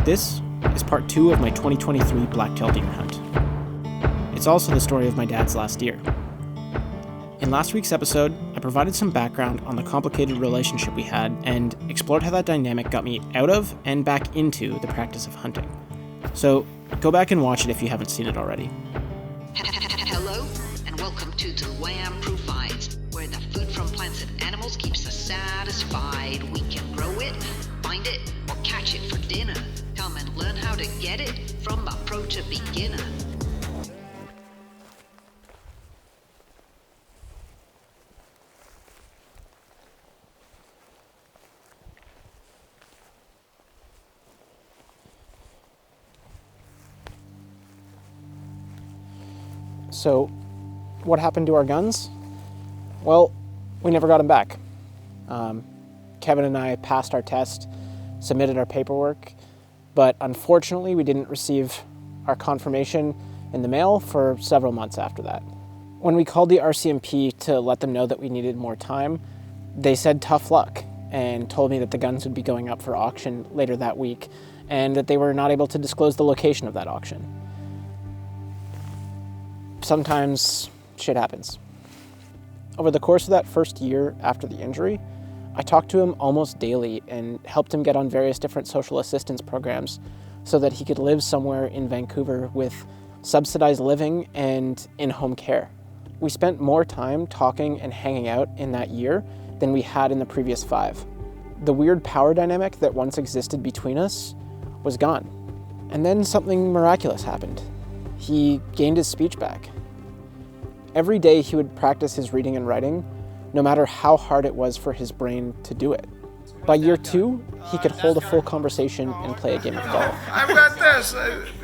This is part 2 of my 2023 black-tailed deer hunt. It's also the story of my dad's last deer. In last week's episode, I provided some background on the complicated relationship we had and explored how that dynamic got me out of and back into the practice of hunting. So go back and watch it if you haven't seen it already. Hello, and welcome to the Wham Profiles, where the food from plants and animals keeps us satisfied. We can grow it, find it, or catch it for dinner. Come and learn how to get it from a pro to beginner. So, what happened to our guns? Well, we never got them back. Kevin and I passed our test, submitted our paperwork, but unfortunately we didn't receive our confirmation in the mail for several months after that. When we called the RCMP to let them know that we needed more time, they said tough luck and told me that the guns would be going up for auction later that week and that they were not able to disclose the location of that auction. Sometimes shit happens. Over the course of that first year after the injury, I talked to him almost daily and helped him get on various different social assistance programs so that he could live somewhere in Vancouver with subsidized living and in-home care. We spent more time talking and hanging out in that year than we had in the previous 5. The weird power dynamic that once existed between us was gone. And then something miraculous happened. He gained his speech back. Every day he would practice his reading and writing, no matter how hard it was for his brain to do it. By year 2, he could hold a full conversation and play a game of golf. I've got this.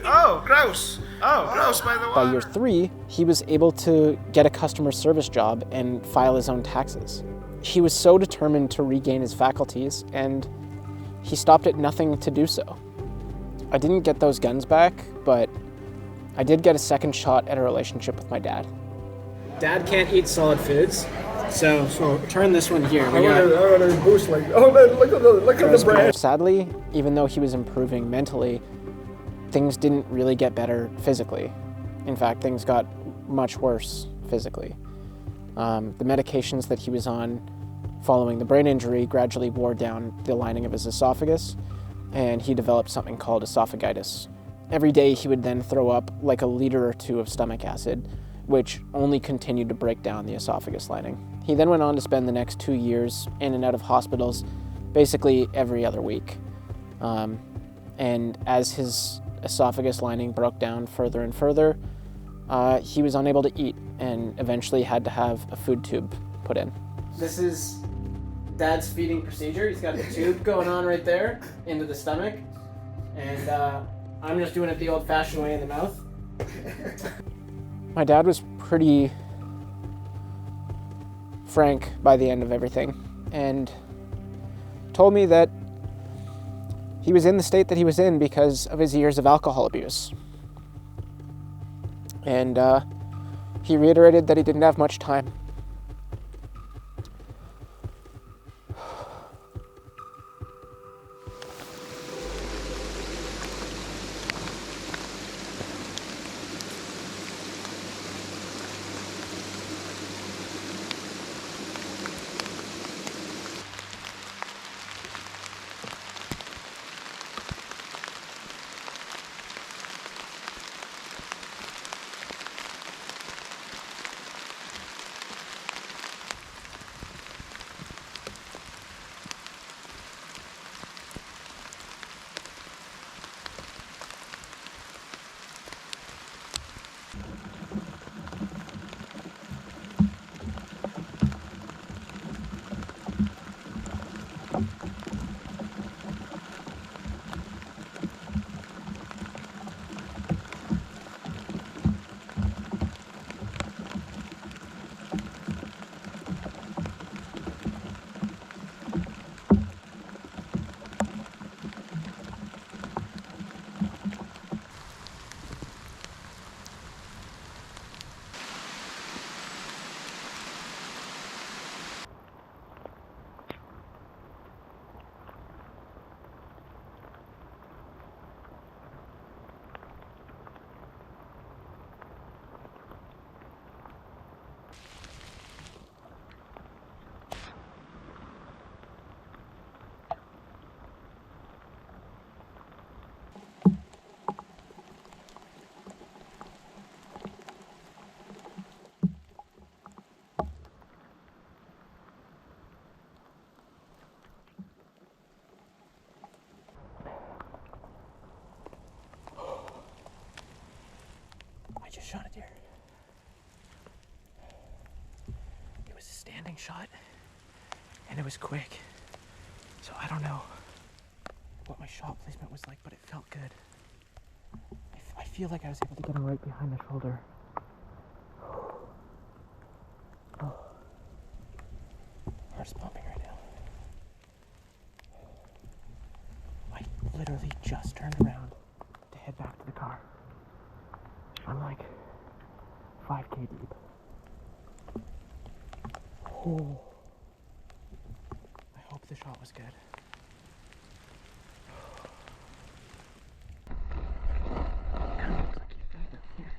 Grouse. Grouse by the way. By year 3, he was able to get a customer service job and file his own taxes. He was so determined to regain his faculties, and he stopped at nothing to do so. I didn't get those guns back, but I did get a second shot at a relationship with my dad. Dad can't eat solid foods, so turn this one here. I want to boost like, look at the brand. Sadly, even though he was improving mentally, things didn't really get better physically. In fact, things got much worse physically. The medications that he was on following the brain injury gradually wore down the lining of his esophagus, and he developed something called esophagitis. Every day he would then throw up like a liter or 2 of stomach acid, which only continued to break down the esophagus lining. He then went on to spend the next 2 years in and out of hospitals, basically every other week. And as his esophagus lining broke down further and further, he was unable to eat and eventually had to have a food tube put in. This is Dad's feeding procedure. He's got the tube going on right there into the stomach, and I'm just doing it the old-fashioned way in the mouth. My dad was pretty frank by the end of everything and told me that he was in the state that he was in because of his years of alcohol abuse. And he reiterated that he didn't have much time. morning shot, and it was quick. So I don't know what my shot placement was like, but it felt good. I feel like I was able to get him right behind the shoulder. Oh. Heart's pumping right now. I literally just turned around to head back to the car. I'm like 5K deep. Oh. I hope the shot was good. Kind of looks like he's back up here.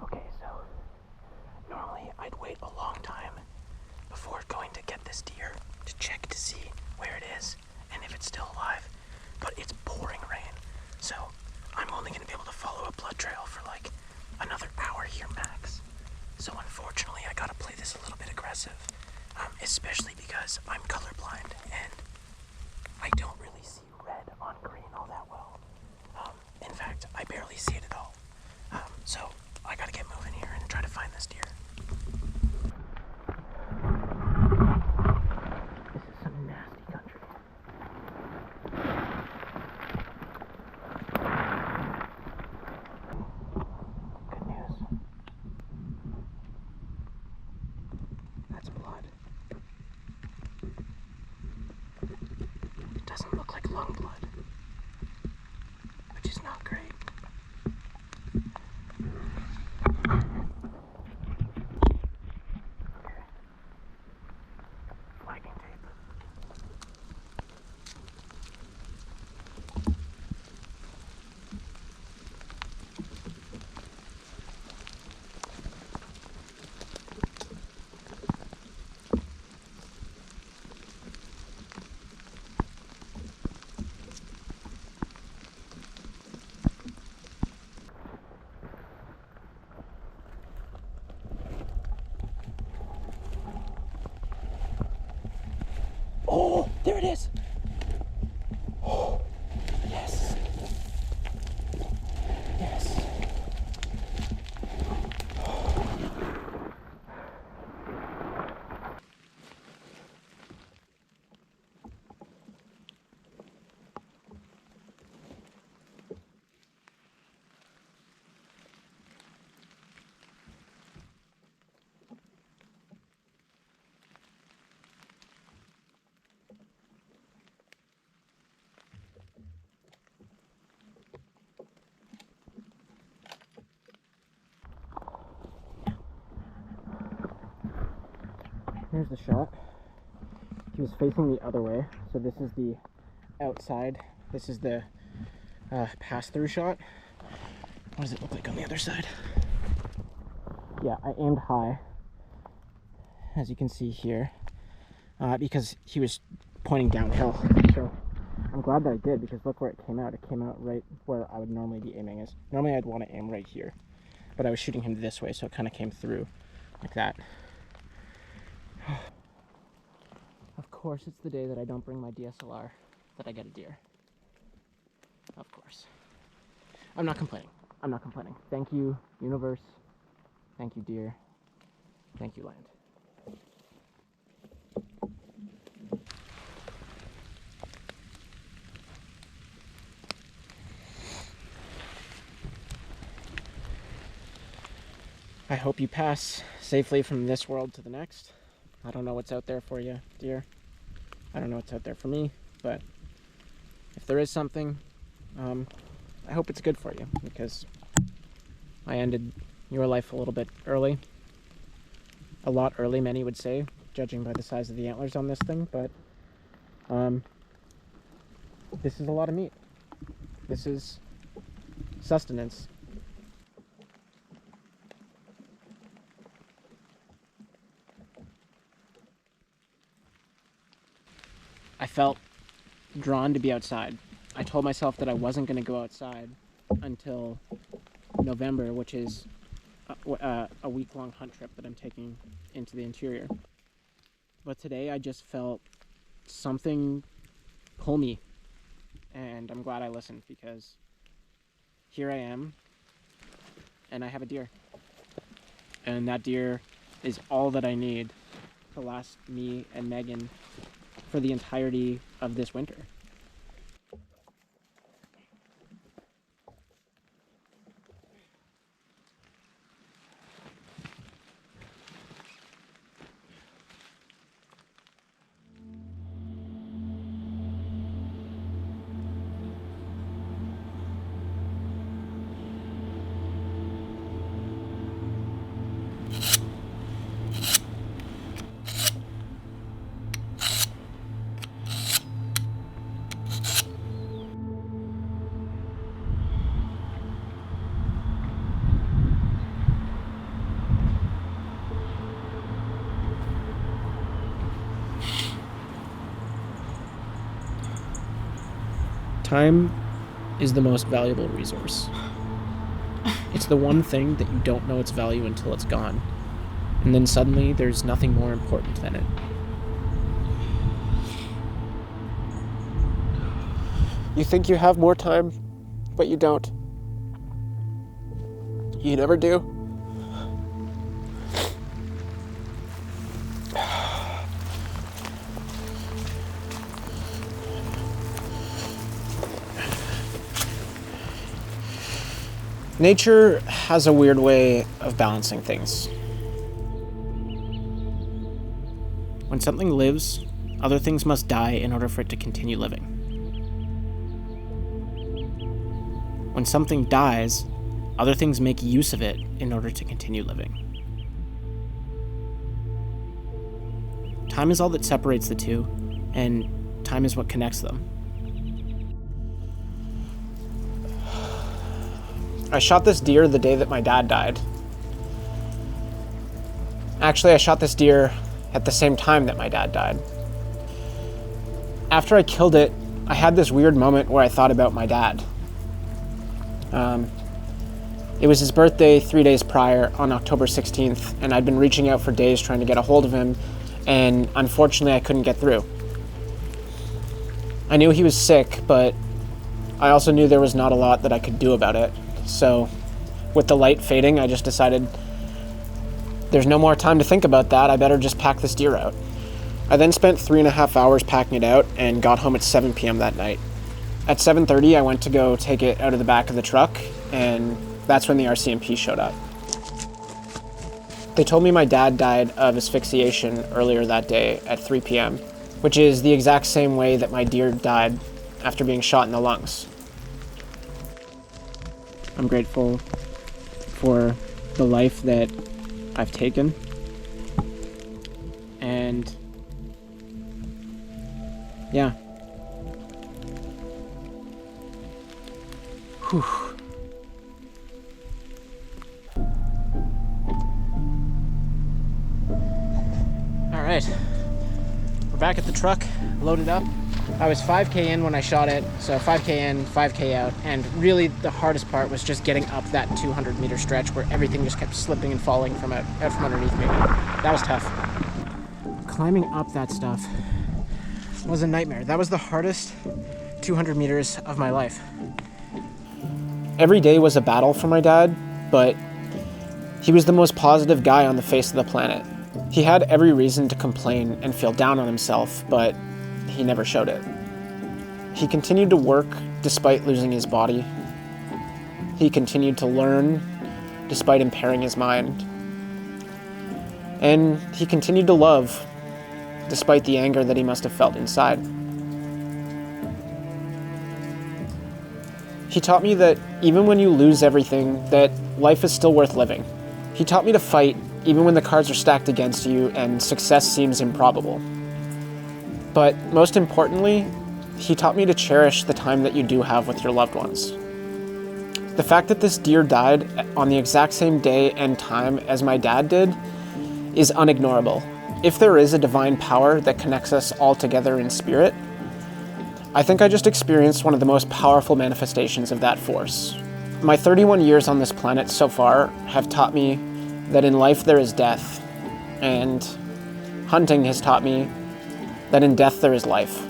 Okay, so normally I'd wait a long time before going to get this deer to check to see where it is and if it's still alive, but it's pouring rain, so I'm only going to be able to follow a blood trail for like another hour here max. So unfortunately I gotta play this a little bit aggressive, especially because I'm colorblind and I don't really see red on green all that well. In fact, I barely see it at all. So I gotta get moving here and try to find this deer. This is some nasty country. Good news. That's blood. It doesn't look like lung blood, which is not great. Flagging tape. Oh, there it is. Oh, yes. Yes. Here's the shot. He was facing the other way, so this is the outside. This is the pass-through shot. What does it look like on the other side? Yeah, I aimed high, as you can see here, because he was pointing downhill. So I'm glad that I did, because look where it came out. It came out right where I would normally be aiming. Normally I'd want to aim right here, but I was shooting him this way, so it kind of came through like that. Of course, it's the day that I don't bring my DSLR that I get a deer. Of course. I'm not complaining. I'm not complaining. Thank you, universe. Thank you, deer. Thank you, land. I hope you pass safely from this world to the next. I don't know what's out there for you, dear. I don't know what's out there for me, but if there is something, I hope it's good for you, because I ended your life a little bit early. A lot early, many would say, judging by the size of the antlers on this thing, but this is a lot of meat. This is sustenance. I felt drawn to be outside. I told myself that I wasn't going to go outside until November, which is a week-long hunt trip that I'm taking into the interior. But today I just felt something pull me, and I'm glad I listened, because here I am, and I have a deer. And that deer is all that I need to last me and Megan for the entirety of this winter. Time is the most valuable resource. It's the one thing that you don't know its value until it's gone. And then suddenly there's nothing more important than it. You think you have more time, but you don't. You never do. Nature has a weird way of balancing things. When something lives, other things must die in order for it to continue living. When something dies, other things make use of it in order to continue living. Time is all that separates the two, and time is what connects them. I shot this deer the day that my dad died. Actually, I shot this deer at the same time that my dad died. After I killed it, I had this weird moment where I thought about my dad. It was his birthday 3 days prior on October 16th, and I'd been reaching out for days trying to get a hold of him, and unfortunately I couldn't get through. I knew he was sick, but I also knew there was not a lot that I could do about it. So, with the light fading, I just decided there's no more time to think about that. I better just pack this deer out. I then spent 3.5 hours packing it out and got home at 7 p.m. that night. At 7:30, I went to go take it out of the back of the truck, and that's when the RCMP showed up. They told me my dad died of asphyxiation earlier that day at 3 p.m., which is the exact same way that my deer died after being shot in the lungs. I'm grateful for the life that I've taken, and yeah. Whew. All right, we're back at the truck, loaded up. I was 5K in when I shot it, so 5K in, 5K out, and really the hardest part was just getting up that 200-meter stretch where everything just kept slipping and falling out from underneath me. That was tough. Climbing up that stuff was a nightmare. That was the hardest 200 meters of my life. Every day was a battle for my dad, but he was the most positive guy on the face of the planet. He had every reason to complain and feel down on himself, but he never showed it. He continued to work despite losing his body. He continued to learn despite impairing his mind. And he continued to love despite the anger that he must have felt inside. He taught me that even when you lose everything, that life is still worth living. He taught me to fight even when the cards are stacked against you and success seems improbable. But most importantly, he taught me to cherish the time that you do have with your loved ones. The fact that this deer died on the exact same day and time as my dad did is unignorable. If there is a divine power that connects us all together in spirit, I think I just experienced one of the most powerful manifestations of that force. My 31 years on this planet so far have taught me that in life there is death, and Hunting has taught me that in death there is life.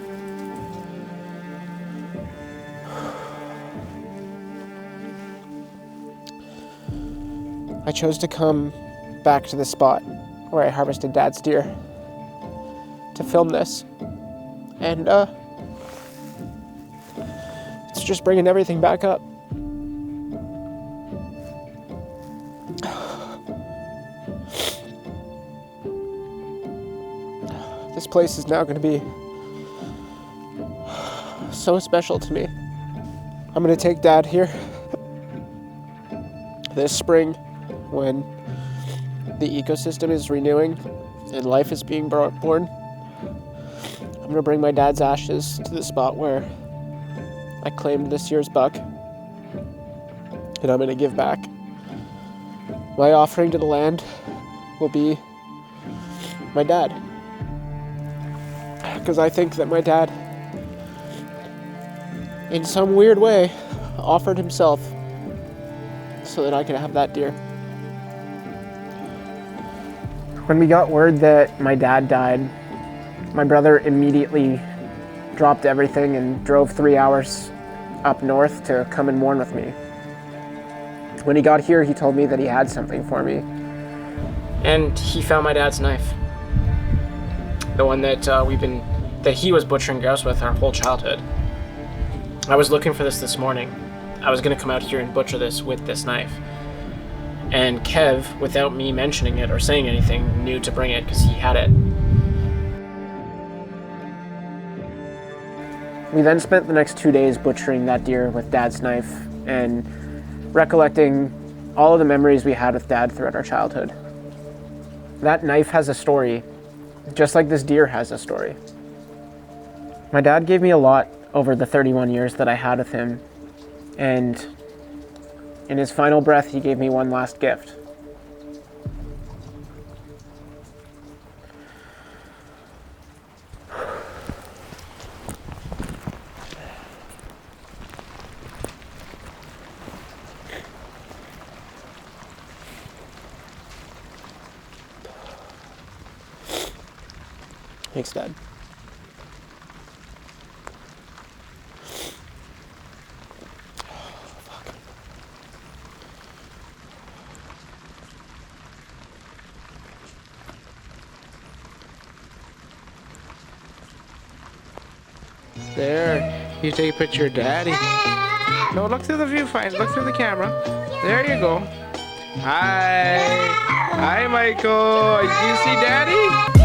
I chose to come back to the spot where I harvested Dad's deer to film this. And it's just bringing everything back up. This place is now going to be so special to me. I'm going to take Dad here this spring when the ecosystem is renewing and life is being born. I'm going to bring my dad's ashes to the spot where I claimed this year's buck, and I'm going to give back. My offering to the land will be my dad, because I think that my dad, in some weird way, offered himself so that I could have that deer. When we got word that my dad died, my brother immediately dropped everything and drove 3 hours up north to come and mourn with me. When he got here, he told me that he had something for me. And he found my dad's knife. The one that that he was butchering grouse with our whole childhood. I was looking for this morning. I was gonna come out here and butcher this with this knife. And Kev, without me mentioning it or saying anything, knew to bring it because he had it. We then spent the next 2 days butchering that deer with Dad's knife and recollecting all of the memories we had with Dad throughout our childhood. That knife has a story, just like this deer has a story. My dad gave me a lot over the 31 years that I had with him, and in his final breath, he gave me one last gift. Thanks, Dad. There, you take a picture of Daddy. No, look through the viewfinder. Look through the camera. There you go. Hi. Hi, Michael. Do you see Daddy?